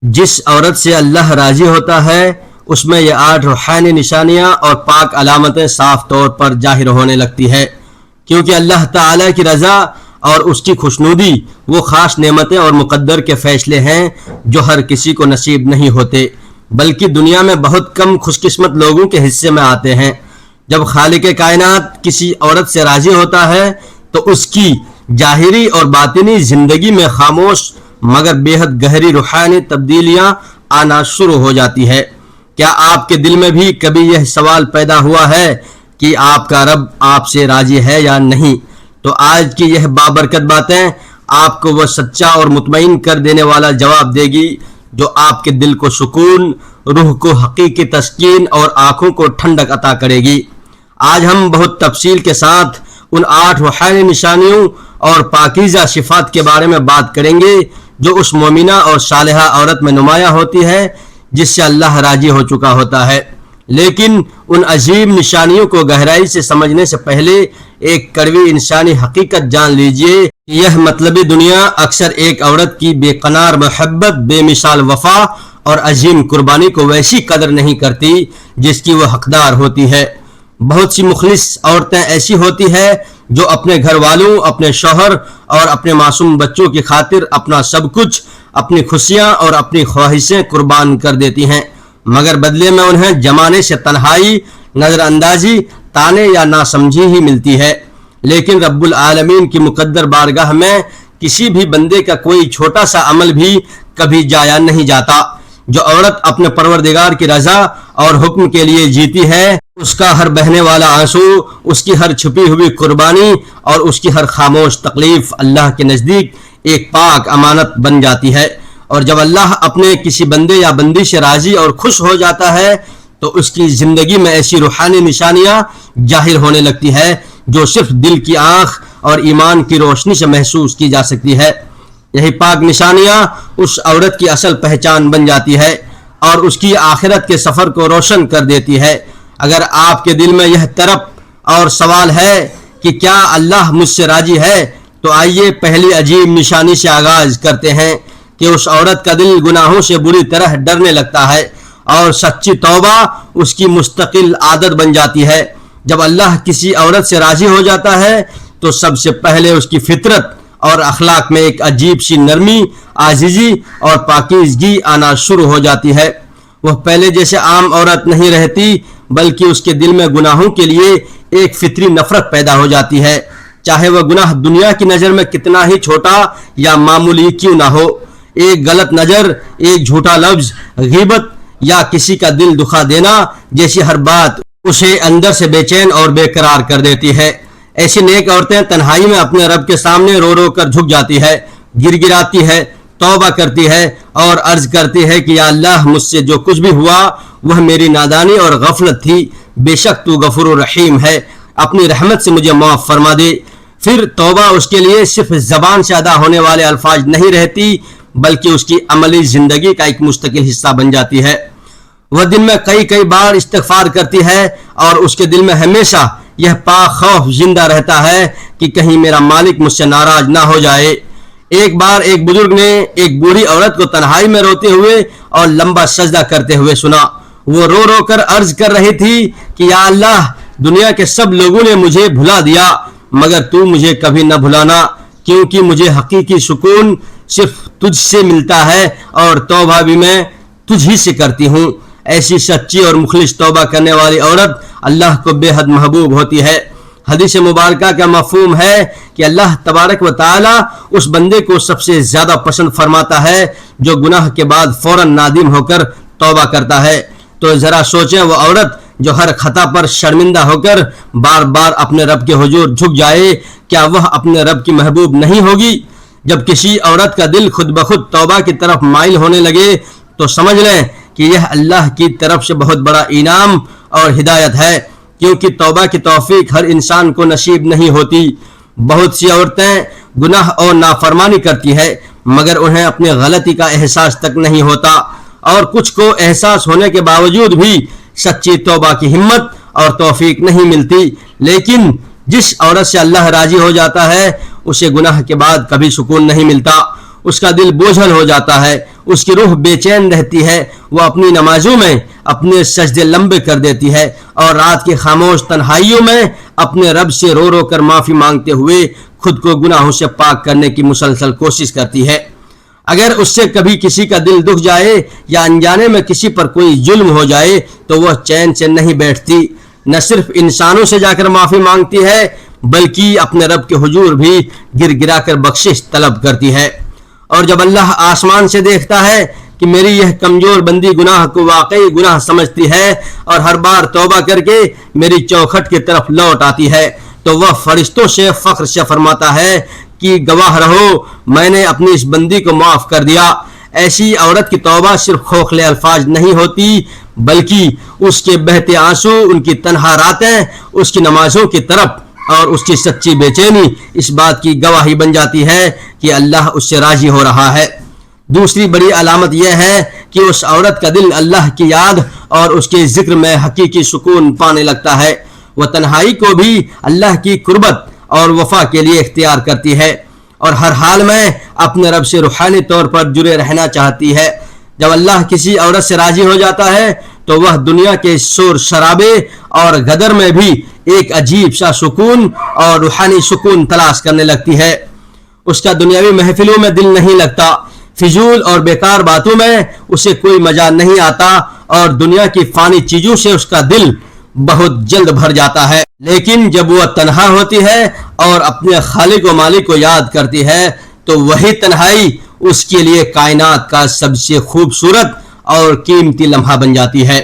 جس عورت سے اللہ راضی ہوتا ہے اس میں یہ 8 روحانی نشانیاں اور پاک علامتیں صاف طور پر ظاہر ہونے لگتی ہے، کیونکہ اللہ تعالیٰ کی رضا اور اس کی خوشنودی وہ خاص نعمتیں اور مقدر کے فیصلے ہیں جو ہر کسی کو نصیب نہیں ہوتے، بلکہ دنیا میں بہت کم خوش قسمت لوگوں کے حصے میں آتے ہیں۔ جب خالق کائنات کسی عورت سے راضی ہوتا ہے تو اس کی ظاہری اور باطنی زندگی میں خاموش مگر بے حد گہری روحانی تبدیلیاں آنا شروع ہو جاتی ہے۔ کیا آپ کے دل میں بھی کبھی یہ سوال پیدا ہوا ہے کہ آپ کا رب آپ سے راضی ہے یا نہیں؟ تو آج کی یہ بابرکت باتیں آپ کو وہ سچا اور مطمئن کر دینے والا جواب دے گی جو آپ کے دل کو سکون، روح کو حقیقی تسکین اور آنکھوں کو ٹھنڈک عطا کرے گی۔ آج ہم بہت تفصیل کے ساتھ ان 8 روحانی نشانیوں اور پاکیزہ صفات کے بارے میں بات کریں گے جو اس مومنہ اور صالحہ عورت میں نمایاں ہوتی ہے جس سے اللہ راضی ہو چکا ہوتا ہے۔ لیکن ان عظیم نشانیوں کو گہرائی سے سمجھنے سے پہلے ایک کڑوی انسانی حقیقت جان لیجئے۔ یہ مطلبی دنیا اکثر ایک عورت کی بے قرار محبت، بے مثال وفا اور عظیم قربانی کو ویسی قدر نہیں کرتی جس کی وہ حقدار ہوتی ہے۔ بہت سی مخلص عورتیں ایسی ہوتی ہیں جو اپنے گھر والوں، اپنے شوہر اور اپنے معصوم بچوں کی خاطر اپنا سب کچھ، اپنی خوشیاں اور اپنی خواہشیں قربان کر دیتی ہیں، مگر بدلے میں انہیں زمانے سے تنہائی، نظر اندازی، تانے یا ناسمجھی ہی ملتی ہے۔ لیکن رب العالمین کی مقدر بارگاہ میں کسی بھی بندے کا کوئی چھوٹا سا عمل بھی کبھی ضائع نہیں جاتا۔ جو عورت اپنے پروردگار کی رضا اور حکم کے لیے جیتی ہے، اس کا ہر بہنے والا آنسو، اس کی ہر چھپی ہوئی قربانی اور اس کی ہر خاموش تکلیف اللہ کے نزدیک ایک پاک امانت بن جاتی ہے۔ اور جب اللہ اپنے کسی بندے یا بندی سے راضی اور خوش ہو جاتا ہے تو اس کی زندگی میں ایسی روحانی نشانیاں ظاہر ہونے لگتی ہے جو صرف دل کی آنکھ اور ایمان کی روشنی سے محسوس کی جا سکتی ہے۔ یہی پاک نشانیاں اس عورت کی اصل پہچان بن جاتی ہے اور اس کی آخرت کے سفر کو روشن کر دیتی ہے۔ اگر آپ کے دل میں یہ طرب اور سوال ہے کہ کیا اللہ مجھ سے راضی ہے، تو آئیے پہلی عجیب نشانی سے آغاز کرتے ہیں کہ اس عورت کا دل گناہوں سے بری طرح ڈرنے لگتا ہے اور سچی توبہ اس کی مستقل عادت بن جاتی ہے۔ جب اللہ کسی عورت سے راضی ہو جاتا ہے تو سب سے پہلے اس کی فطرت اور اخلاق میں ایک عجیب سی نرمی، عاجزی اور پاکیزگی آنا شروع ہو جاتی ہے۔ وہ پہلے جیسے عام عورت نہیں رہتی بلکہ اس کے دل میں گناہوں کے لیے ایک فطری نفرت پیدا ہو جاتی ہے، چاہے وہ گناہ دنیا کی نظر میں کتنا ہی چھوٹا یا معمولی کیوں نہ ہو۔ ایک غلط نظر، ایک جھوٹا لفظ، غیبت یا کسی کا دل دکھا دینا جیسی ہر بات اسے اندر سے بے چین اور بے قرار کر دیتی ہے۔ ایسی نیک عورتیں تنہائی میں اپنے رب کے سامنے رو رو کر جھک جاتی ہے، گر گراتی ہے، توبہ کرتی ہے اور عرض کرتی ہے کہ یا اللہ، مجھ سے جو کچھ بھی ہوا وہ میری نادانی اور غفلت تھی، بے شک تو غفور الرحیم ہے، اپنی رحمت سے مجھے معاف فرما دے۔ پھر توبہ اس کے لیے صرف زبان سے ادا ہونے والے الفاظ نہیں رہتی بلکہ اس کی عملی زندگی کا ایک مستقل حصہ بن جاتی ہے۔ وہ دن میں کئی بار استغفار کرتی ہے اور اس کے دل میں ہمیشہ یہ پاک خوف زندہ رہتا ہے کہ کہیں میرا مالک مجھ سے ناراض نہ ہو جائے۔ ایک بار ایک بزرگ نے ایک بوڑھی عورت کو تنہائی میں روتے ہوئے اور لمبا سجدہ کرتے ہوئے سنا۔ وہ رو رو کر عرض کر رہی تھی کہ یا اللہ، دنیا کے سب لوگوں نے مجھے بھلا دیا مگر تو مجھے کبھی نہ بھلانا، کیونکہ مجھے حقیقی سکون صرف تجھ سے ملتا ہے اور توبہ بھی میں تجھ ہی سے کرتی ہوں۔ ایسی سچی اور مخلص توبہ کرنے والی عورت اللہ کو بے حد محبوب ہوتی ہے۔ حدیث مبارکہ کا مفہوم ہے کہ اللہ تبارک و تعالی اس بندے کو سب سے زیادہ پسند فرماتا ہے جو گناہ کے بعد فوراً نادم ہو کر توبہ کرتا ہے۔ تو ذرا سوچیں، وہ عورت جو ہر خطا پر شرمندہ ہو کر بار بار اپنے رب کے حضور جھک جائے، کیا وہ اپنے رب کی محبوب نہیں ہوگی؟ جب کسی عورت کا دل خود بخود توبہ کی طرف مائل ہونے لگے تو سمجھ لیں کہ یہ اللہ کی طرف سے بہت بڑا انعام اور ہدایت ہے، کیونکہ توبہ کی توفیق ہر انسان کو نصیب نہیں ہوتی۔ بہت سی عورتیں گناہ اور نافرمانی کرتی ہیں مگر انہیں اپنی غلطی کا احساس تک نہیں ہوتا، اور کچھ کو احساس ہونے کے باوجود بھی سچی توبہ کی ہمت اور توفیق نہیں ملتی۔ لیکن جس عورت سے اللہ راضی ہو جاتا ہے اسے گناہ کے بعد کبھی سکون نہیں ملتا، اس کا دل بوجھل ہو جاتا ہے، اس کی روح بے چین رہتی ہے، وہ اپنی نمازوں میں اپنے سجدے لمبے کر دیتی ہے اور رات کی خاموش تنہائیوں میں اپنے رب سے رو رو کر معافی مانگتے ہوئے خود کو گناہوں سے پاک کرنے کی مسلسل کوشش کرتی ہے۔ اگر اس سے کبھی کسی کا دل دکھ جائے یا انجانے میں کسی پر کوئی ظلم ہو جائے تو وہ چین سے نہیں بیٹھتی، نہ صرف انسانوں سے جا کر معافی مانگتی ہے بلکہ اپنے رب کے حضور بھی گر گرا کر بخشش طلب کرتی ہے۔ اور جب اللہ آسمان سے دیکھتا ہے کہ میری یہ کمزور بندی گناہ کو واقعی گناہ سمجھتی ہے اور ہر بار توبہ کر کے میری چوکھٹ کی طرف لوٹ آتی ہے، تو وہ فرشتوں سے فخر سے فرماتا ہے کہ گواہ رہو، میں نے اپنی اس بندی کو معاف کر دیا۔ ایسی عورت کی توبہ صرف کھوکھلے الفاظ نہیں ہوتی بلکہ اس کے بہتے آنسو، ان کی تنہا راتیں، اس کی نمازوں کی طرف اور اس کی سچی بے چینی اس بات کی گواہی بن جاتی ہے کہ اللہ اس سے راضی ہو رہا ہے۔ دوسری بڑی علامت یہ ہے کہ اس عورت کا دل اللہ کی یاد اور اس کے ذکر میں حقیقی سکون پانے لگتا ہے۔ وہ تنہائی کو بھی اللہ کی قربت اور وفا کے لیے اختیار کرتی ہے اور ہر حال میں اپنے رب سے روحانی طور پر جڑے رہنا چاہتی ہے۔ جب اللہ کسی عورت سے راضی ہو جاتا ہے تو وہ دنیا کے شور شرابے اور غدر میں بھی ایک عجیب سا سکون اور روحانی سکون تلاش کرنے لگتی ہے۔ اس کا دنیاوی محفلوں میں دل نہیں لگتا، فضول اور بیکار باتوں میں اسے کوئی مزہ نہیں آتا اور دنیا کی فانی چیزوں سے اس کا دل بہت جلد بھر جاتا ہے۔ لیکن جب وہ تنہا ہوتی ہے اور اپنے خالق و مالک کو یاد کرتی ہے تو وہی تنہائی اس کے لیے کائنات کا سب سے خوبصورت اور قیمتی لمحہ بن جاتی ہے۔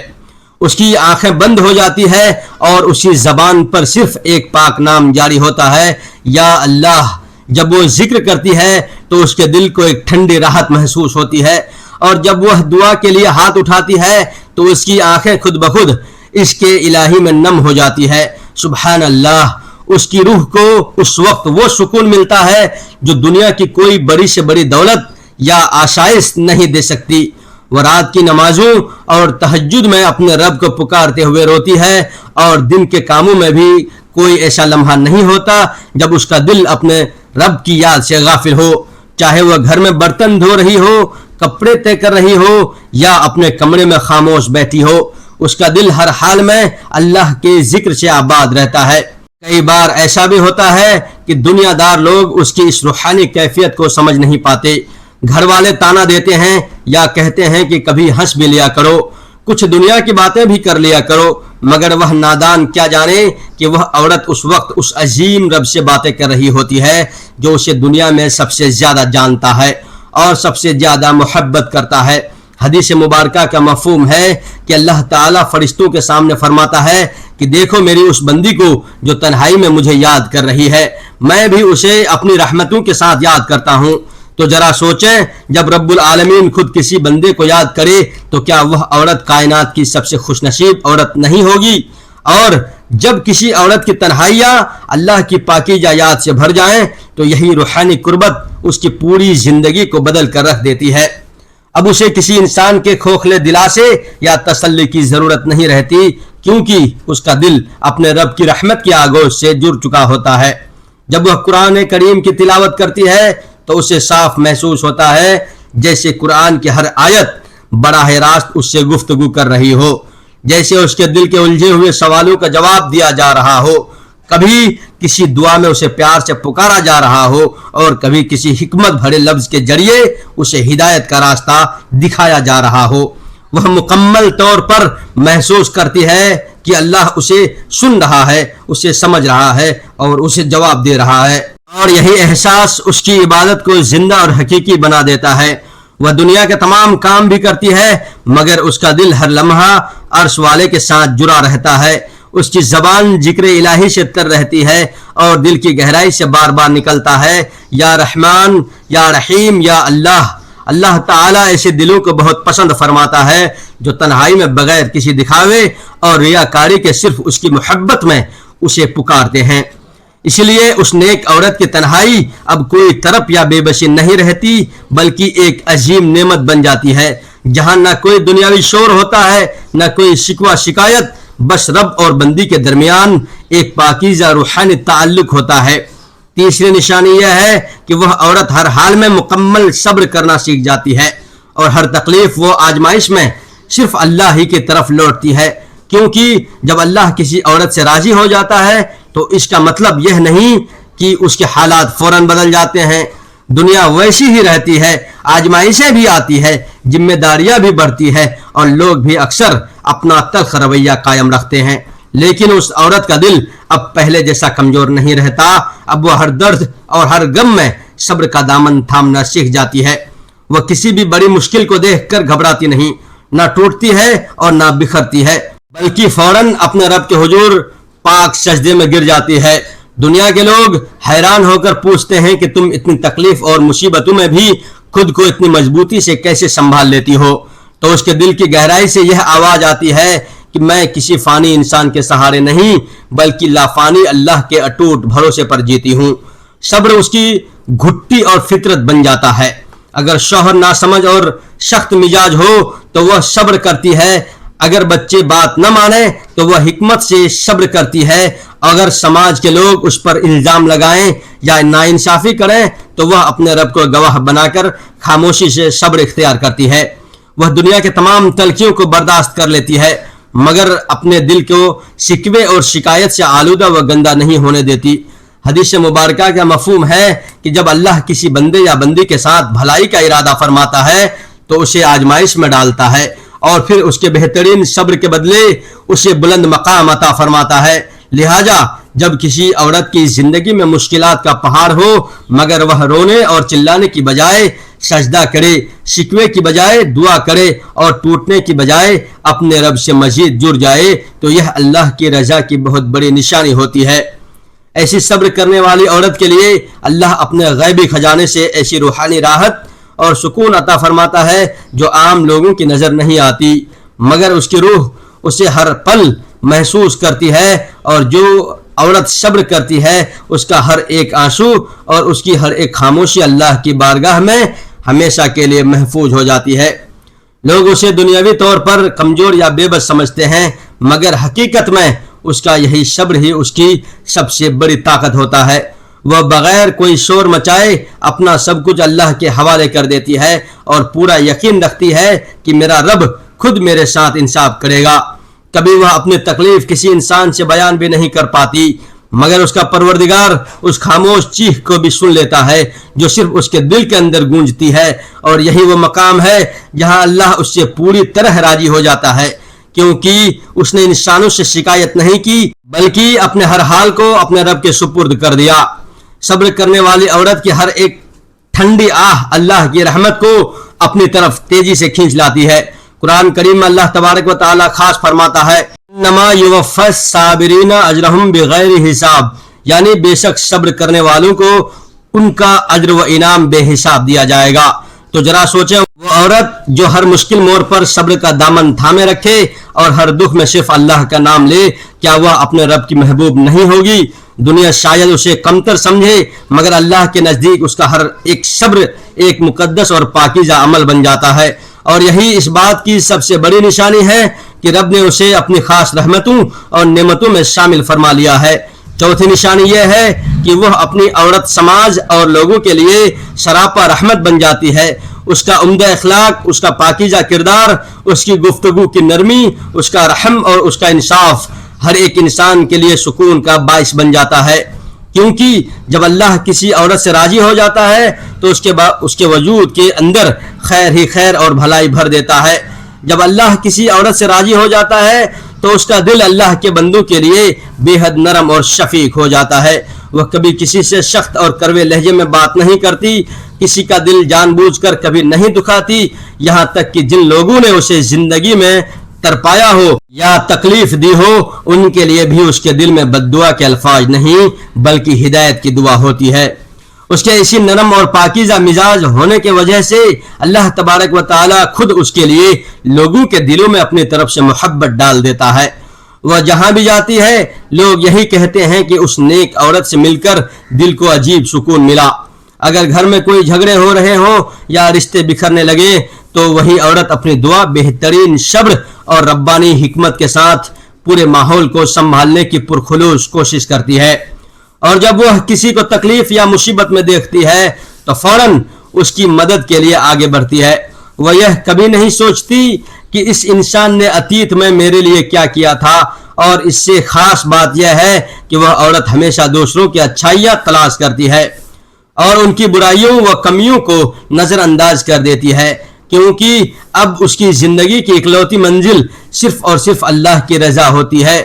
اس کی آنکھیں بند ہو جاتی ہے اور اسی زبان پر صرف ایک پاک نام جاری ہوتا ہے، یا اللہ۔ جب وہ ذکر کرتی ہے تو اس کے دل کو ایک ٹھنڈی راحت محسوس ہوتی ہے، اور جب وہ دعا کے لیے ہاتھ اٹھاتی ہے تو اس کی آنکھیں خود بخود اس کے الہی میں نم ہو جاتی ہے۔ سبحان اللہ، اس کی روح کو اس وقت وہ سکون ملتا ہے جو دنیا کی کوئی بڑی سے بڑی دولت یا آسائش نہیں دے سکتی۔ وہ رات کی نمازوں اور تہجد میں اپنے رب کو پکارتے ہوئے روتی ہے، اور دن کے کاموں میں بھی کوئی ایسا لمحہ نہیں ہوتا جب اس کا دل اپنے رب کی یاد سے غافل ہو، چاہے وہ گھر میں برتن دھو رہی ہو، کپڑے طے کر رہی ہو یا اپنے کمرے میں خاموش بیٹھی ہو، اس کا دل ہر حال میں اللہ کے ذکر سے آباد رہتا ہے۔ کئی بار ایسا بھی ہوتا ہے کہ دنیا دار لوگ اس کی اس روحانی کیفیت کو سمجھ نہیں پاتے۔ گھر والے تانا دیتے ہیں یا کہتے ہیں کہ کبھی ہنس بھی لیا کرو، کچھ دنیا کی باتیں بھی کر لیا کرو، مگر وہ نادان کیا جانے کہ وہ عورت اس وقت اس عظیم رب سے باتیں کر رہی ہوتی ہے جو اسے دنیا میں سب سے زیادہ جانتا ہے اور سب سے زیادہ محبت کرتا ہے۔ حدیث مبارکہ کا مفہوم ہے کہ اللہ تعالیٰ فرشتوں کے سامنے فرماتا ہے کہ دیکھو میری اس بندی کو جو تنہائی میں مجھے یاد کر رہی ہے، میں بھی اسے اپنی رحمتوں کے ساتھ یاد کرتا ہوں۔ تو ذرا سوچیں، جب رب العالمین خود کسی بندے کو یاد کرے تو کیا وہ عورت کائنات کی سب سے خوش نصیب عورت نہیں ہوگی؟ اور جب کسی عورت کی تنہائیاں اللہ کی پاکیزہ یاد سے بھر جائیں تو یہی روحانی قربت اس کی پوری زندگی کو بدل کر رکھ دیتی ہے۔ اب اسے کسی انسان کے کھوکھلے دلاسے یا تسلی کی ضرورت نہیں رہتی، کیونکہ اس کا دل اپنے رب کی رحمت کی آگوش سے جڑ چکا ہوتا ہے۔ جب وہ قرآن کریم کی تلاوت کرتی ہے تو اسے صاف محسوس ہوتا ہے جیسے قرآن کی ہر آیت براہ راست اس سے گفتگو کر رہی ہو، جیسے اس کے دل کے الجھے ہوئے سوالوں کا جواب دیا جا رہا ہو، کبھی کسی دعا میں اسے پیار سے پکارا جا رہا ہو اور کبھی کسی حکمت بھرے لفظ کے ذریعے اسے ہدایت کا راستہ دکھایا جا رہا ہو۔ وہ مکمل طور پر محسوس کرتی ہے کہ اللہ اسے سن رہا ہے، اسے سمجھ رہا ہے اور اسے جواب دے رہا ہے، اور یہی احساس اس کی عبادت کو زندہ اور حقیقی بنا دیتا ہے۔ وہ دنیا کے تمام کام بھی کرتی ہے مگر اس کا دل ہر لمحہ عرش والے کے ساتھ جڑا رہتا ہے۔ اس کی زبان ذکر الہی سے تر رہتی ہے اور دل کی گہرائی سے بار بار نکلتا ہے، یا رحمان، یا رحیم، یا اللہ۔ اللہ تعالیٰ ایسے دلوں کو بہت پسند فرماتا ہے جو تنہائی میں بغیر کسی دکھاوے اور ریاکاری کے صرف اس کی محبت میں اسے پکارتے ہیں۔ اس لیے اس نیک عورت کی تنہائی اب کوئی طرب یا بے بسی نہیں رہتی بلکہ ایک عظیم نعمت بن جاتی ہے، جہاں نہ کوئی دنیاوی شور ہوتا ہے، نہ کوئی شکوہ شکایت، بس رب اور بندی کے درمیان ایک پاکیزہ روحانی تعلق ہوتا ہے۔ تیسری نشانی یہ ہے کہ وہ عورت ہر حال میں مکمل صبر کرنا سیکھ جاتی ہے اور ہر تکلیف و آزمائش میں صرف اللہ ہی کی طرف لوٹتی ہے، کیونکہ جب اللہ کسی عورت سے راضی ہو جاتا ہے تو اس کا مطلب یہ نہیں کہ اس کے حالات فوراً بدل جاتے ہیں۔ دنیا ویسی ہی رہتی ہے، آزمائشیں بھی آتی ہے، ذمہ داریاں بھی بڑھتی ہے اور لوگ بھی اکثر اپنا تلخ رویہ قائم رکھتے ہیں، لیکن اس عورت کا دل اب پہلے جیسا کمزور نہیں رہتا۔ اب وہ ہر درد اور ہر غم میں صبر کا دامن تھامنا سیکھ جاتی ہے۔ وہ کسی بھی بڑی مشکل کو دیکھ کر گھبراتی نہیں، نہ ٹوٹتی ہے اور نہ بکھرتی ہے، بلکہ فوراً اپنے رب کے حضور پاک سجدے میں گر جاتی ہے۔ دنیا کے لوگ حیران ہو کر پوچھتے ہیں کہ تم اتنی تکلیف اور مصیبتوں میں بھی خود کو اتنی مضبوطی سے کیسے سنبھال لیتی ہو؟ تو اس کے دل کی گہرائی سے یہ آواز آتی ہے کہ میں کسی فانی انسان کے سہارے نہیں بلکہ لافانی اللہ کے اٹوٹ بھروسے پر جیتی ہوں۔ صبر اس کی گھٹی اور فطرت بن جاتا ہے۔ اگر شوہر ناسمجھ اور سخت مزاج ہو تو وہ صبر کرتی ہے، اگر بچے بات نہ مانے تو وہ حکمت سے صبر کرتی ہے، اگر سماج کے لوگ اس پر الزام لگائیں یا ناانصافی کریں تو وہ اپنے رب کو گواہ بنا کر خاموشی سے صبر اختیار کرتی ہے۔ وہ دنیا کے تمام تلخیوں کو برداشت کر لیتی ہے مگر اپنے دل کو شکوے اور شکایت سے آلودہ و گندا نہیں ہونے دیتی۔ حدیث مبارکہ کا مفہوم ہے کہ جب اللہ کسی بندے یا بندی کے ساتھ بھلائی کا ارادہ فرماتا ہے تو اسے آزمائش میں ڈالتا ہے اور پھر اس کے بہترین صبر کے بدلے اسے بلند مقام عطا فرماتا ہے۔ لہٰذا جب کسی عورت کی زندگی میں مشکلات کا پہاڑ ہو مگر وہ رونے اور چلانے کی بجائے سجدہ کرے، شکوے کی بجائے دعا کرے اور ٹوٹنے کی بجائے اپنے رب سے مزید جڑ جائے تو یہ اللہ کی رضا کی بہت بڑی نشانی ہوتی ہے۔ ایسی صبر کرنے والی عورت کے لیے اللہ اپنے غیبی خزانے سے ایسی روحانی راحت اور سکون عطا فرماتا ہے جو عام لوگوں کی نظر نہیں آتی، مگر اس کی روح اسے ہر پل محسوس کرتی ہے، اور جو عورت صبر کرتی ہے اس کا ہر ایک آنسو اور اس کی ہر ایک خاموشی اللہ کی بارگاہ میں ہمیشہ کے لیے محفوظ ہو جاتی ہے۔ لوگ اسے دنیاوی طور پر کمزور یا بے بس سمجھتے ہیں مگر حقیقت میں اس کا یہی صبر ہی اس کی سب سے بڑی طاقت ہوتا ہے۔ وہ بغیر کوئی شور مچائے اپنا سب کچھ اللہ کے حوالے کر دیتی ہے اور پورا یقین رکھتی ہے کہ میرا رب خود میرے ساتھ انصاف کرے گا۔ کبھی وہ اپنی تکلیف کسی انسان سے بیان بھی نہیں کر پاتی مگر اس کا پروردگار اس خاموش چیخ کو بھی سن لیتا ہے جو صرف اس کے دل کے اندر گونجتی ہے، اور یہی وہ مقام ہے جہاں اللہ اس سے پوری طرح راضی ہو جاتا ہے، کیونکہ اس نے انسانوں سے شکایت نہیں کی بلکہ اپنے ہر حال کو اپنے رب کے سپرد کر دیا۔ صبر کرنے والی عورت کی ہر ایک ٹھنڈی آہ اللہ کی رحمت کو اپنی طرف تیزی سے کھینچ لاتی ہے۔ قرآن کریم میں اللہ تبارک و تعالی خاص فرماتا ہے انما یوفی الصابرین اجرہم بغیر حساب، یعنی بے شک صبر کرنے والوں کو ان کا اجر و انعام بے حساب دیا جائے گا۔ تو ذرا سوچیں، وہ عورت جو ہر مشکل موڑ پر صبر کا دامن تھامے رکھے اور ہر دکھ میں صرف اللہ کا نام لے، کیا وہ اپنے رب کی محبوب نہیں ہوگی؟ دنیا شاید اسے کمتر سمجھے مگر اللہ کے نزدیک اس کا ہر ایک صبر ایک مقدس اور پاکیزہ عمل بن جاتا ہے، اور یہی اس بات کی سب سے بڑی نشانی ہے کہ رب نے اسے اپنی خاص رحمتوں اور نعمتوں میں شامل فرما لیا ہے۔ چوتھی نشانی یہ ہے کہ وہ اپنی عورت سماج اور لوگوں کے لیے سراپا رحمت بن جاتی ہے۔ اس کا عمدہ اخلاق، اس کا پاکیزہ کردار، اس کی گفتگو کی نرمی، اس کا رحم اور اس کا انصاف ہر ایک انسان کے لیے سکون کا باعث بن جاتا ہے، کیونکہ جب اللہ کسی عورت سے راضی ہو جاتا ہے تو اس کے وجود کے اندر خیر ہی خیر اور بھلائی بھر دیتا ہے۔ جب اللہ کسی عورت سے راضی ہو جاتا ہے تو اس کا دل اللہ کے بندوں کے لیے بے حد نرم اور شفیق ہو جاتا ہے۔ وہ کبھی کسی سے سخت اور کڑوے لہجے میں بات نہیں کرتی، کسی کا دل جان بوجھ کر کبھی نہیں دکھاتی، یہاں تک کہ جن لوگوں نے اسے زندگی میں ترپایا ہو یا تکلیف دی ہو ان کے لیے بھی اس کے دل میں بد دعا کے الفاظ نہیں بلکہ ہدایت کی دعا ہوتی ہے۔ اس کے اسی نرم اور پاکیزہ مزاج ہونے کی وجہ سے اللہ تبارک و تعالی خود اس کے لیے لوگوں کے دلوں میں اپنی طرف سے محبت ڈال دیتا ہے۔ وہ جہاں بھی جاتی ہے لوگ یہی کہتے ہیں کہ اس نیک عورت سے مل کر دل کو عجیب سکون ملا۔ اگر گھر میں کوئی جھگڑے ہو رہے ہوں یا رشتے بکھرنے لگے تو وہی عورت اپنی دعا بہترین صبر اور ربانی حکمت کے ساتھ پورے ماحول کو سنبھالنے کی پرخلوص کوشش کرتی ہے۔ اور جب وہ کسی کو تکلیف یا مصیبت میں دیکھتی ہے تو فوراً اس کی مدد کے لیے آگے بڑھتی ہے۔ وہ یہ کبھی نہیں سوچتی کہ اس انسان نے اتیت میں میرے لیے کیا کیا تھا، اور اس سے خاص بات یہ ہے کہ وہ عورت ہمیشہ دوسروں کی اچھائیاں تلاش کرتی ہے اور ان کی برائیوں و کمیوں کو نظر انداز کر دیتی ہے، کیونکہ اب اس کی زندگی کی اکلوتی منزل صرف اور صرف اللہ کی رضا ہوتی ہے۔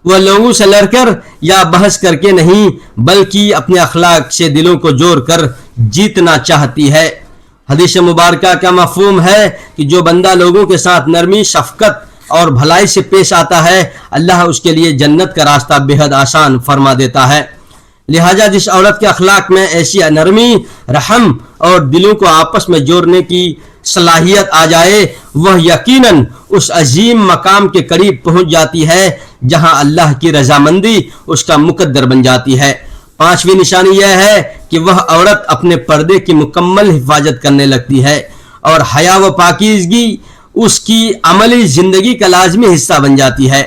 وہ لوگوں سے لڑ کر یا بحث کر کے نہیں، بلکہ اپنے اخلاق سے دلوں کو جوڑ کر جیتنا چاہتی ہے۔ حدیث مبارکہ کا مفہوم ہے کہ جو بندہ لوگوں کے ساتھ نرمی، شفقت اور بھلائی سے پیش آتا ہے، اللہ اس کے لیے جنت کا راستہ بے حد آسان فرما دیتا ہے۔ لہٰذا جس عورت کے اخلاق میں ایسی نرمی، رحم اور دلوں کو آپس میں جوڑنے کی صلاحیت آ جائے، وہ یقیناً اس عظیم مقام کے قریب پہنچ جاتی ہے جہاں اللہ کی رضامندی اس کا مقدر بن جاتی ہے۔ پانچویں نشانی یہ ہے کہ وہ عورت اپنے پردے کی مکمل حفاظت کرنے لگتی ہے اور حیا و پاکیزگی اس کی عملی زندگی کا لازمی حصہ بن جاتی ہے۔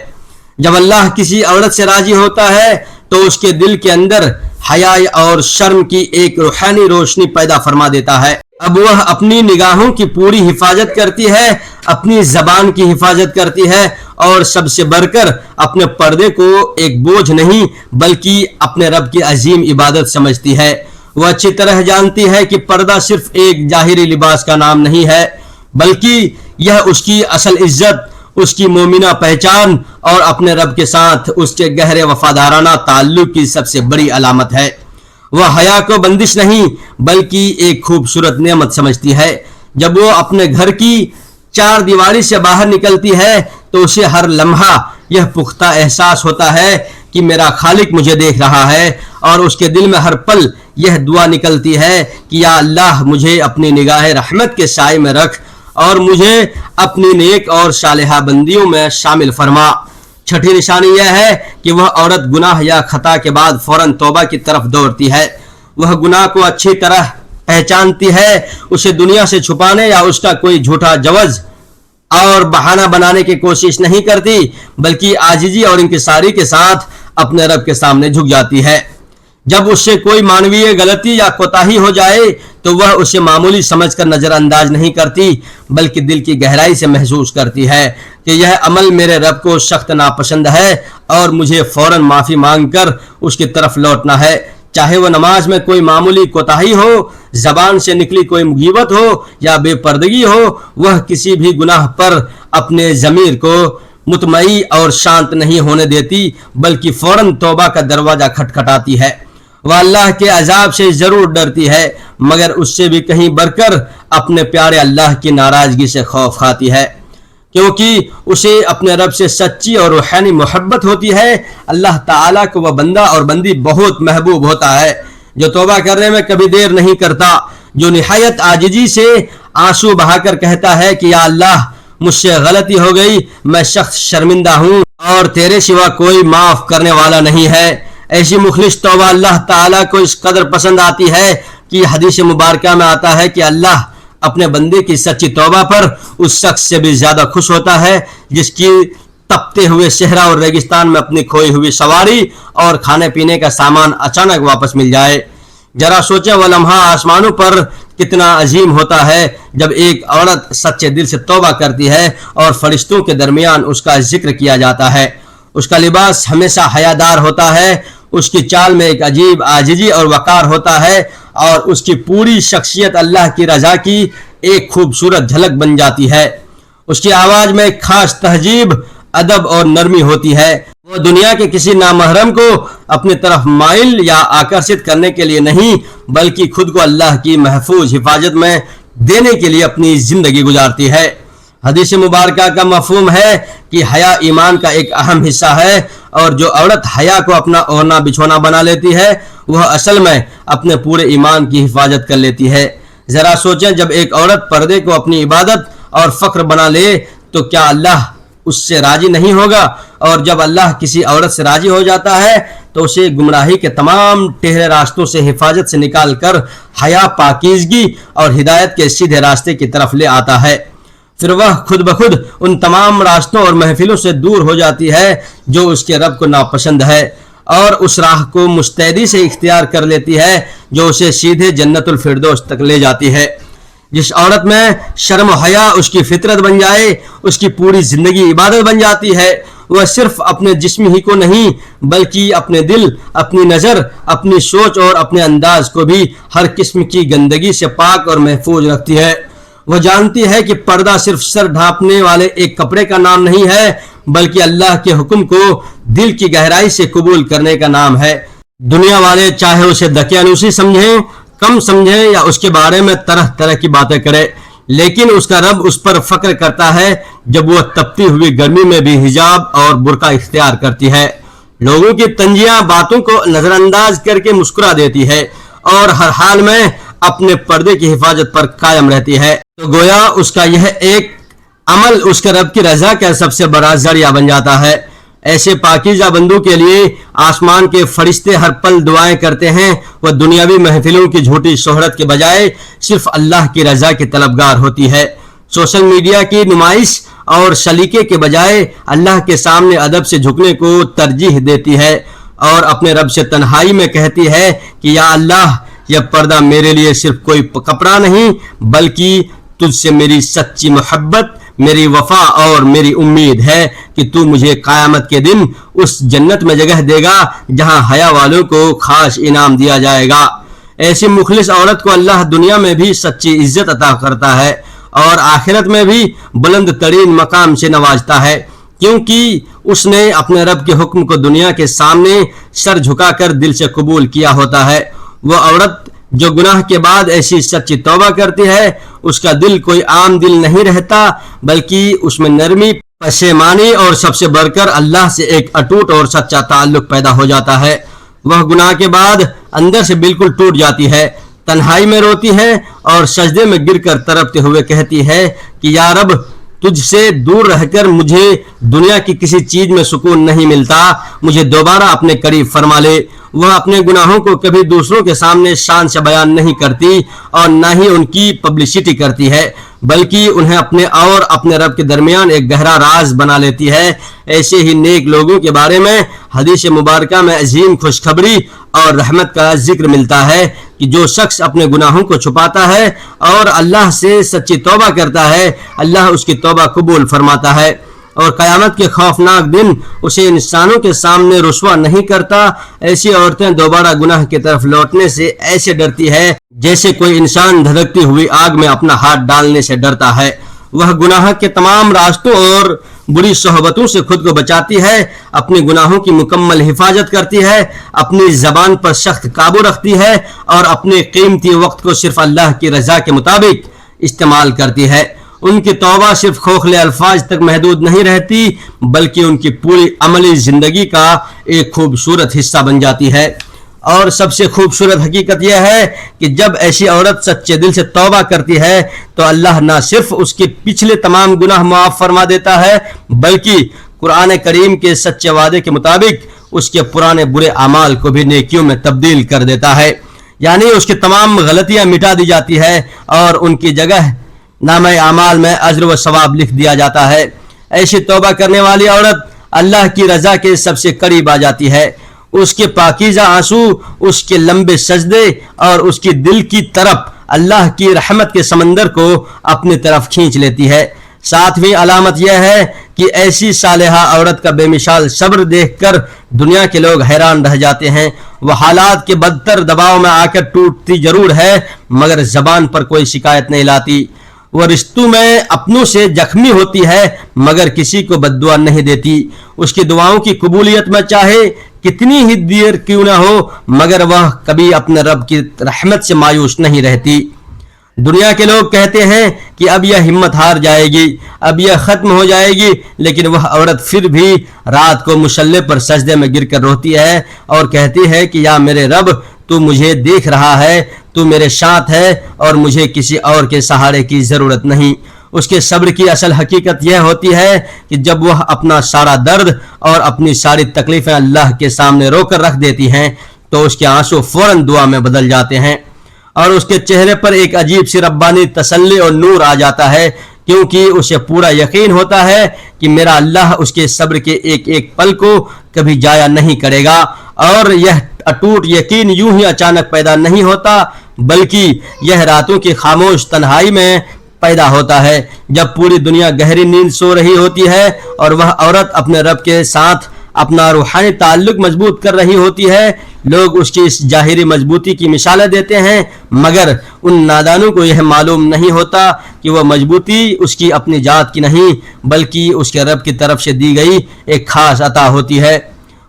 جب اللہ کسی عورت سے راضی ہوتا ہے تو اس کے دل کے اندر حیا اور شرم کی ایک روحانی روشنی پیدا فرما دیتا ہے۔ اب وہ اپنی نگاہوں کی پوری حفاظت کرتی ہے، اپنی زبان کی حفاظت کرتی ہے اور سب سے بڑھ کر اپنے پردے کو ایک بوجھ نہیں بلکہ اپنے رب کی عظیم عبادت سمجھتی ہے۔ وہ اچھی طرح جانتی ہے کہ پردہ صرف ایک ظاہری لباس کا نام نہیں ہے، بلکہ یہ اس کی اصل عزت، اس کی مومنہ پہچان اور اپنے رب کے ساتھ اس کے گہرے وفادارانہ تعلق کی سب سے بڑی علامت ہے۔ وہ حیا کو بندش نہیں بلکہ ایک خوبصورت نعمت سمجھتی ہے۔ جب وہ اپنے گھر کی چار دیواری سے باہر نکلتی ہے تو اسے ہر لمحہ یہ پختہ احساس ہوتا ہے کہ میرا خالق مجھے دیکھ رہا ہے، اور اس کے دل میں ہر پل یہ دعا نکلتی ہے کہ یا اللہ مجھے اپنی نگاہ رحمت کے سائے میں رکھ اور مجھے اپنی نیک اور صالحہ بندیوں میں شامل فرما۔ چھٹی نشانی یہ ہے کہ وہ عورت گناہ یا خطا کے بعد فوراً توبہ کی طرف دوڑتی ہے۔ وہ گناہ کو اچھی طرح پہچانتی ہے، اسے دنیا سے چھپانے یا اس کا کوئی جھوٹا جوز اور بہانہ بنانے کی کوشش نہیں کرتی، بلکہ عاجزی اور انکساری کے ساتھ اپنے رب کے سامنے جھک جاتی ہے۔ جب اس سے کوئی معنوی غلطی یا کوتاہی ہو جائے تو وہ اسے معمولی سمجھ کر نظر انداز نہیں کرتی، بلکہ دل کی گہرائی سے محسوس کرتی ہے کہ یہ عمل میرے رب کو سخت ناپسند ہے اور مجھے فوراً معافی مانگ کر اس کی طرف لوٹنا ہے۔ چاہے وہ نماز میں کوئی معمولی کوتاہی ہو، زبان سے نکلی کوئی غیبت ہو یا بے پردگی ہو، وہ کسی بھی گناہ پر اپنے ضمیر کو مطمئن اور شانت نہیں ہونے دیتی، بلکہ فوراً توبہ کا دروازہ کھٹکھٹاتی ہے۔ وہ اللہ کے عذاب سے ضرور ڈرتی ہے، مگر اس سے بھی کہیں بڑھ کر اپنے پیارے اللہ کی ناراضگی سے خوف کھاتی ہے، کیونکہ اسے اپنے رب سے سچی اور روحانی محبت ہوتی ہے۔ اللہ تعالیٰ کو وہ بندہ اور بندی بہت محبوب ہوتا ہے جو توبہ کرنے میں کبھی دیر نہیں کرتا، جو نہایت عاجزی سے آنسو بہا کر کہتا ہے کہ یا اللہ مجھ سے غلطی ہو گئی، میں سخت شرمندہ ہوں اور تیرے سوا کوئی معاف کرنے والا نہیں ہے۔ ایسی مخلص توبہ اللہ تعالیٰ کو اس قدر پسند آتی ہے کہ حدیث مبارکہ میں آتا ہے کہ اللہ اپنے بندے کی سچی توبہ پر اس شخص سے بھی زیادہ خوش ہوتا ہے جس کی تپتے ہوئے صحرا اور ریگستان میں اپنی کھوئی ہوئی سواری اور کھانے پینے کا سامان اچانک واپس مل جائے۔ ذرا سوچیں وہ لمحہ آسمانوں پر کتنا عظیم ہوتا ہے جب ایک عورت سچے دل سے توبہ کرتی ہے اور فرشتوں کے درمیان اس کا ذکر کیا جاتا ہے۔ اس کا لباس ہمیشہ حیادار ہوتا ہے، اس کی چال میں ایک عجیب عاجزی اور وقار ہوتا ہے، اور اس کی پوری شخصیت اللہ کی رضا کی ایک خوبصورت جھلک بن جاتی ہے۔ اس کی آواز میں ایک خاص تہذیب، ادب اور نرمی ہوتی ہے۔ وہ دنیا کے کسی نامحرم کو اپنی طرف مائل یا آکرشت کرنے کے لیے نہیں، بلکہ خود کو اللہ کی محفوظ حفاظت میں دینے کے لیے اپنی زندگی گزارتی ہے۔ حدیث مبارکہ کا مفہوم ہے کہ حیا ایمان کا ایک اہم حصہ ہے، اور جو عورت حیا کو اپنا اوڑھنا بچھونا بنا لیتی ہے وہ اصل میں اپنے پورے ایمان کی حفاظت کر لیتی ہے۔ ذرا سوچیں جب ایک عورت پردے کو اپنی عبادت اور فخر بنا لے تو کیا اللہ اس سے راضی نہیں ہوگا؟ اور جب اللہ کسی عورت سے راضی ہو جاتا ہے تو اسے گمراہی کے تمام ٹیڑھے راستوں سے حفاظت سے نکال کر حیا، پاکیزگی اور ہدایت کے سیدھے راستے کی طرف لے آتا ہے۔ پھر وہ خود بخود ان تمام راستوں اور محفلوں سے دور ہو جاتی ہے جو اس کے رب کو ناپسند ہے، اور اس راہ کو مستعدی سے اختیار کر لیتی ہے جو اسے سیدھے جنت الفردوس تک لے جاتی ہے۔ جس عورت میں شرم و حیا اس کی فطرت بن جائے، اس کی پوری زندگی عبادت بن جاتی ہے۔ وہ صرف اپنے جسم ہی کو نہیں بلکہ اپنے دل، اپنی نظر، اپنی سوچ اور اپنے انداز کو بھی ہر قسم کی گندگی سے پاک اور محفوظ رکھتی ہے۔ وہ جانتی ہے کہ پردہ صرف سر ڈھانپنے والے ایک کپڑے کا نام نہیں ہے بلکہ اللہ کے حکم کو دل کی گہرائی سے قبول کرنے کا نام ہے۔ دنیا والے چاہے اسے دقیانوسی سمجھیں، کم سمجھیں یا اس کے بارے میں طرح طرح کی باتیں کرے، لیکن اس کا رب اس پر فخر کرتا ہے جب وہ تپتی ہوئی گرمی میں بھی حجاب اور برقع اختیار کرتی ہے، لوگوں کی طنزیہ باتوں کو نظر انداز کر کے مسکرا دیتی ہے اور ہر حال میں اپنے پردے کی حفاظت پر قائم رہتی ہے۔ تو گویا اس کا یہ ایک عمل اس کے رب کی رضا کا سب سے بڑا ذریعہ بن جاتا ہے۔ ایسے پاکیزہ بندوں کے لیے آسمان کے فرشتے ہر پل دعائیں کرتے ہیں۔ وہ دنیاوی محفلوں کی جھوٹی شہرت کے بجائے صرف اللہ کی رضا کی طلبگار ہوتی ہے، سوشل میڈیا کی نمائش اور سلیقے کے بجائے اللہ کے سامنے ادب سے جھکنے کو ترجیح دیتی ہے اور اپنے رب سے تنہائی میں کہتی ہے کہ یا اللہ، یہ پردہ میرے لیے صرف کوئی کپڑا نہیں بلکہ تجھ سے میری سچی محبت، میری وفا اور میری امید ہے کہ تو مجھے قیامت کے دن اس جنت میں جگہ دے گا جہاں حیا والوں کو خاص انعام دیا جائے گا۔ ایسی مخلص عورت کو اللہ دنیا میں بھی سچی عزت عطا کرتا ہے اور آخرت میں بھی بلند ترین مقام سے نوازتا ہے، کیونکہ اس نے اپنے رب کے حکم کو دنیا کے سامنے سر جھکا کر دل سے قبول کیا ہوتا ہے۔ وہ عورت جو گناہ کے بعد ایسی سچی توبہ کرتی ہے، اس کا دل کوئی عام دل نہیں رہتا بلکہ اس میں نرمی، پشیمانی اور سب سے بڑھ کر اللہ سے ایک اٹوٹ اور سچا تعلق پیدا ہو جاتا ہے۔ وہ گناہ کے بعد اندر سے بالکل ٹوٹ جاتی ہے، تنہائی میں روتی ہے اور سجدے میں گر کر تڑپتے ہوئے کہتی ہے کہ یا رب، تجھ سے دور رہ کر مجھے دنیا کی کسی چیز میں سکون نہیں ملتا، مجھے دوبارہ اپنے قریب فرما لے۔ وہ اپنے گناہوں کو کبھی دوسروں کے سامنے شان سے بیان نہیں کرتی اور نہ ہی ان کی پبلسٹی کرتی ہے، بلکہ انہیں اپنے اور اپنے رب کے درمیان ایک گہرا راز بنا لیتی ہے۔ ایسے ہی نیک لوگوں کے بارے میں حدیث مبارکہ میں عظیم خوشخبری اور رحمت کا ذکر ملتا ہے کہ جو شخص اپنے گناہوں کو چھپاتا ہے اور اللہ سے سچی توبہ کرتا ہے، اللہ اس کی توبہ قبول فرماتا ہے اور قیامت کے خوفناک دن اسے انسانوں کے سامنے رسوا نہیں کرتا۔ ایسی عورتیں دوبارہ گناہ کی طرف لوٹنے سے ایسے ڈرتی ہے جیسے کوئی انسان دھڑکتی ہوئی آگ میں اپنا ہاتھ ڈالنے سے ڈرتا ہے۔ وہ گناہ کے تمام راستوں اور بری صحبتوں سے خود کو بچاتی ہے، اپنے گناہوں کی مکمل حفاظت کرتی ہے، اپنی زبان پر سخت قابو رکھتی ہے اور اپنے قیمتی وقت کو صرف اللہ کی رضا کے مطابق استعمال کرتی ہے۔ ان کی توبہ صرف کھوکھلے الفاظ تک محدود نہیں رہتی بلکہ ان کی پوری عملی زندگی کا ایک خوبصورت حصہ بن جاتی ہے۔ اور سب سے خوبصورت حقیقت یہ ہے کہ جب ایسی عورت سچے دل سے توبہ کرتی ہے تو اللہ نہ صرف اس کے پچھلے تمام گناہ معاف فرما دیتا ہے بلکہ قرآن کریم کے سچے وعدے کے مطابق اس کے پرانے برے اعمال کو بھی نیکیوں میں تبدیل کر دیتا ہے، یعنی اس کی تمام غلطیاں مٹا دی جاتی ہے اور ان کی جگہ نامہ اعمال میں اجر و ثواب لکھ دیا جاتا ہے۔ ایسی توبہ کرنے والی عورت اللہ کی رضا کے سب سے قریب آ جاتی ہے، اس کے پاکیزہ آنسو، اس کے لمبے سجدے اور اس کی دل کی طرف اللہ کی رحمت کے سمندر کو اپنی طرف کھینچ لیتی ہے۔ ساتویں علامت یہ ہے کہ ایسی صالحہ عورت کا بے مثال صبر دیکھ کر دنیا کے لوگ حیران رہ جاتے ہیں۔ وہ حالات کے بدتر دباؤ میں آ کر ٹوٹتی ضرور ہے مگر زبان پر کوئی شکایت نہیں لاتی۔ وہ رشتوں میں اپنوں سے زخمی ہوتی ہے مگر کسی کو بد دعا نہیں دیتی۔ اس کی دعاؤں کی قبولیت میں چاہے کتنی ہی دیر کیوں نہ ہو مگر وہ کبھی اپنے رب کی رحمت سے مایوس نہیں رہتی۔ دنیا کے لوگ کہتے ہیں کہ اب یہ ہمت ہار جائے گی، اب یہ ختم ہو جائے گی، لیکن وہ عورت پھر بھی رات کو مصلی پر سجدے میں گر کر روتی ہے اور کہتی ہے کہ یا میرے رب، تو مجھے دیکھ رہا ہے، تو میرے ساتھ ہے اور مجھے کسی اور کے سہارے کی ضرورت نہیں۔ اس کے صبر کی اصل حقیقت یہ ہوتی ہے کہ جب وہ اپنا سارا درد اور اپنی ساری تکلیفیں اللہ کے سامنے رو کر رکھ دیتی ہیں تو اس کے آنسو فوراً دعا میں بدل جاتے ہیں اور اس کے چہرے پر ایک عجیب سی ربانی تسلی اور نور آ جاتا ہے، کیونکہ اسے پورا یقین ہوتا ہے کہ میرا اللہ اس کے صبر کے ایک ایک پل کو کبھی ضائع نہیں کرے گا، اور یہ اٹوٹ یقین یوں ہی اچانک پیدا نہیں ہوتا، بلکہ یہ راتوں کی خاموش تنہائی میں پیدا ہوتا ہے، جب پوری دنیا گہری نیند سو رہی ہوتی ہے اور وہ عورت اپنے رب کے ساتھ اپنا روحانی تعلق مضبوط کر رہی ہوتی ہے۔ لوگ اس کی اس ظاہری مضبوطی کی مثالیں دیتے ہیں، مگر ان نادانوں کو یہ معلوم نہیں ہوتا کہ وہ مضبوطی اس کی اپنی ذات کی نہیں، بلکہ اس کے رب کی طرف سے دی گئی ایک خاص عطا ہوتی ہے۔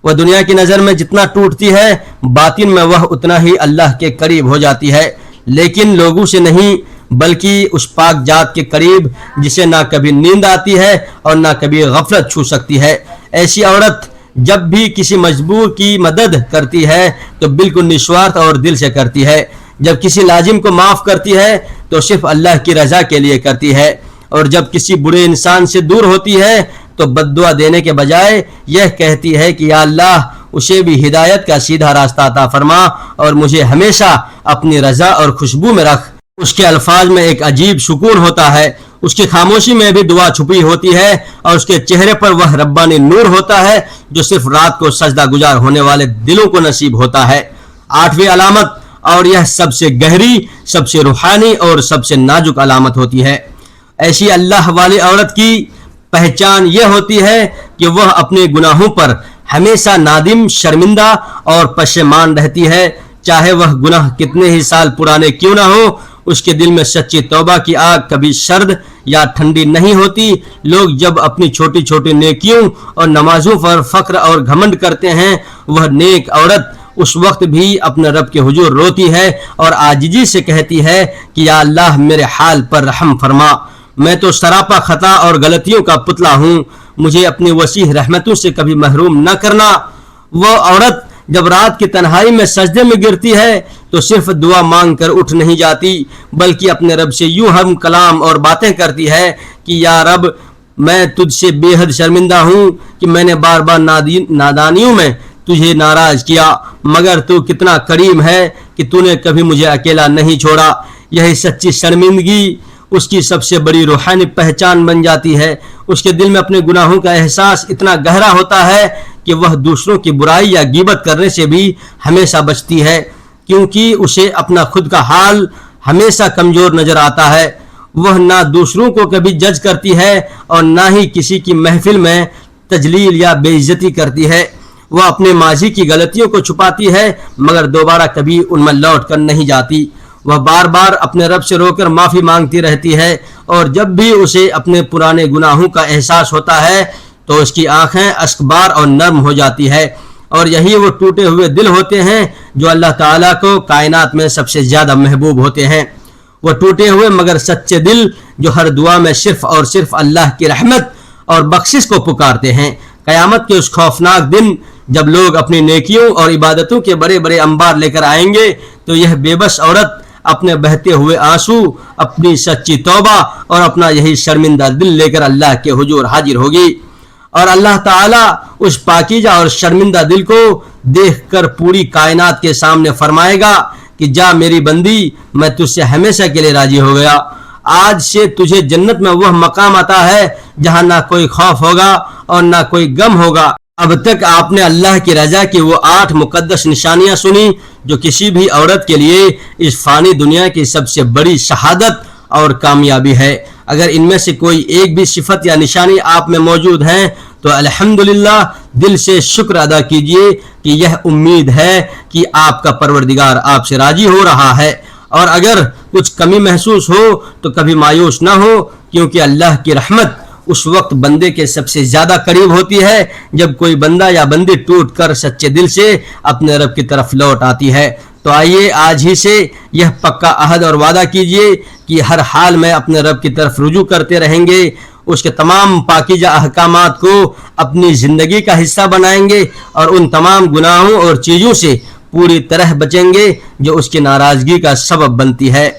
وہ دنیا کی نظر میں جتنا ٹوٹتی ہے، باطن میں وہ اتنا ہی اللہ کے قریب ہو جاتی ہے، لیکن لوگوں سے نہیں، بلکہ اس پاک ذات کے قریب جسے نہ کبھی نیند آتی ہے اور نہ کبھی غفلت چھو سکتی ہے۔ ایسی عورت جب بھی کسی مجبور کی مدد کرتی ہے تو بالکل نسوارتھ اور دل سے کرتی ہے، جب کسی لازم کو معاف کرتی ہے تو صرف اللہ کی رضا کے لیے کرتی ہے، اور جب کسی برے انسان سے دور ہوتی ہے تو بد دعا دینے کے بجائے یہ کہتی ہے کہ یا اللہ اسے بھی ہدایت کا سیدھا راستہ عطا فرما اور مجھے ہمیشہ اپنی رضا اور خوشبو میں رکھ۔ اس کے الفاظ میں ایک عجیب سکون ہوتا ہے، اس کی خاموشی میں بھی دعا چھپی ہوتی ہے، اور اس کے چہرے پر وہ ربانی نور ہوتا ہے جو صرف رات کو سجدہ گزار ہونے والے دلوں کو نصیب ہوتا ہے۔ 8ویں علامت، اور یہ سب سے گہری، سب سے روحانی اور سب سے نازک علامت ہوتی ہے۔ ایسی اللہ والی عورت کی پہچان یہ ہوتی ہے کہ وہ اپنے گناہوں پر ہمیشہ نادم، شرمندہ اور پشیمان رہتی ہے، چاہے وہ گناہ کتنے ہی سال پرانے کیوں نہ ہو۔ اس کے دل میں سچی توبہ کی آگ کبھی سرد یا ٹھنڈی نہیں ہوتی۔ لوگ جب اپنی چھوٹی چھوٹی نیکیوں اور نمازوں پر فخر اور گھمنڈ کرتے ہیں، وہ نیک عورت اس وقت بھی اپنے رب کے حضور روتی ہے اور عاجزی سے کہتی ہے کہ یا اللہ میرے حال پر رحم فرما، میں تو سراپا خطا اور غلطیوں کا پتلا ہوں، مجھے اپنی وسیع رحمتوں سے کبھی محروم نہ کرنا۔ وہ عورت جب رات کی تنہائی میں سجدے میں گرتی ہے تو صرف دعا مانگ کر اٹھ نہیں جاتی، بلکہ اپنے رب سے یوں ہم کلام اور باتیں کرتی ہے کہ یا رب میں تجھ سے بے حد شرمندہ ہوں کہ میں نے بار بار نادانیوں میں تجھے ناراض کیا، مگر تو کتنا کریم ہے کہ تو نے کبھی مجھے اکیلا نہیں چھوڑا۔ یہی سچی شرمندگی اس کی سب سے بڑی روحانی پہچان بن جاتی ہے۔ اس کے دل میں اپنے گناہوں کا احساس اتنا گہرا ہوتا ہے کہ وہ دوسروں کی برائی یا غیبت کرنے سے بھی ہمیشہ بچتی ہے، کیونکہ اسے اپنا خود کا حال ہمیشہ کمزور نظر آتا ہے۔ وہ نہ دوسروں کو کبھی جج کرتی ہے اور نہ ہی کسی کی محفل میں تجلیل یا بے عزتی کرتی ہے۔ وہ اپنے ماضی کی غلطیوں کو چھپاتی ہے، مگر دوبارہ کبھی ان میں لوٹ کر نہیں جاتی۔ وہ بار بار اپنے رب سے رو کر معافی مانگتی رہتی ہے، اور جب بھی اسے اپنے پرانے گناہوں کا احساس ہوتا ہے تو اس کی آنکھیں اشکبار اور نرم ہو جاتی ہے، اور یہی وہ ٹوٹے ہوئے دل ہوتے ہیں جو اللہ تعالیٰ کو کائنات میں سب سے زیادہ محبوب ہوتے ہیں۔ وہ ٹوٹے ہوئے مگر سچے دل جو ہر دعا میں صرف اور صرف اللہ کی رحمت اور بخشش کو پکارتے ہیں۔ قیامت کے اس خوفناک دن جب لوگ اپنی نیکیوں اور عبادتوں کے بڑے بڑے انبار لے کر آئیں گے تو یہ بے بس عورت اپنے بہتے ہوئے آنسو، اپنی سچی توبہ اور اپنا یہی شرمندہ دل لے کر اللہ کے حضور حاضر ہوگی، اور اللہ تعالیٰ اس پاکیزہ اور شرمندہ دل کو دیکھ کر پوری کائنات کے سامنے فرمائے گا کہ جا میری بندی، میں تجھ سے ہمیشہ کے لیے راضی ہو گیا، آج سے تجھے جنت میں وہ مقام عطا ہے جہاں نہ کوئی خوف ہوگا اور نہ کوئی غم ہوگا۔ اب تک آپ نے اللہ کی رضا کی وہ 8 مقدس نشانیاں سنی جو کسی بھی عورت کے لیے اس فانی دنیا کی سب سے بڑی شہادت اور کامیابی ہے۔ اگر ان میں سے کوئی ایک بھی صفت یا نشانی آپ میں موجود ہیں تو الحمدللہ دل سے شکر ادا کیجئے کہ یہ امید ہے کہ آپ کا پروردگار آپ سے راضی ہو رہا ہے، اور اگر کچھ کمی محسوس ہو تو کبھی مایوس نہ ہو، کیونکہ اللہ کی رحمت اس وقت بندے کے سب سے زیادہ قریب ہوتی ہے جب کوئی بندہ یا بندی ٹوٹ کر سچے دل سے اپنے رب کی طرف لوٹ آتی ہے۔ تو آئیے آج ہی سے یہ پکا عہد اور وعدہ کیجئے کہ ہر حال میں اپنے رب کی طرف رجوع کرتے رہیں گے، اس کے تمام پاکیزہ احکامات کو اپنی زندگی کا حصہ بنائیں گے، اور ان تمام گناہوں اور چیزوں سے پوری طرح بچیں گے جو اس کی ناراضگی کا سبب بنتی ہے۔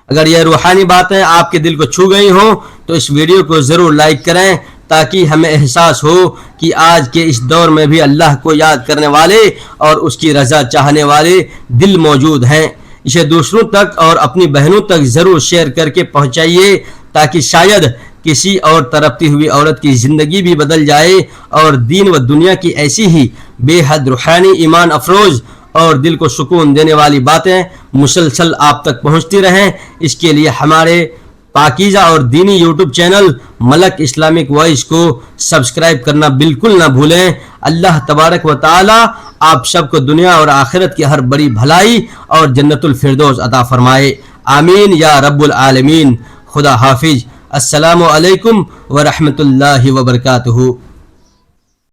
اگر یہ روحانی باتیں آپ کے دل کو چھو گئی ہوں تو اس ویڈیو کو ضرور لائک کریں تاکہ ہمیں احساس ہو کہ آج کے اس دور میں بھی اللہ کو یاد کرنے والے اور اس کی رضا چاہنے والے دل موجود ہیں۔ اسے دوسروں تک اور اپنی بہنوں تک ضرور شیئر کر کے پہنچائیے تاکہ شاید کسی اور تڑپتی ہوئی عورت کی زندگی بھی بدل جائے اور دین و دنیا کی ایسی ہی بے حد روحانی ایمان افروز اور دل کو سکون دینے والی باتیں مسلسل آپ تک پہنچتی رہیں. اس کے لیے ہمارے پاکیزہ اور دینی یوٹیوب چینل ملک اسلامک وائس کو سبسکرائب کرنا بالکل نہ بھولیں. اللہ تبارک و تعالی آپ سب کو دنیا اور آخرت کی ہر بڑی بھلائی اور جنت الفردوس عطا فرمائے. آمین یا رب العالمین. خدا حافظ. السلام علیکم ورحمۃ اللہ وبرکاتہ.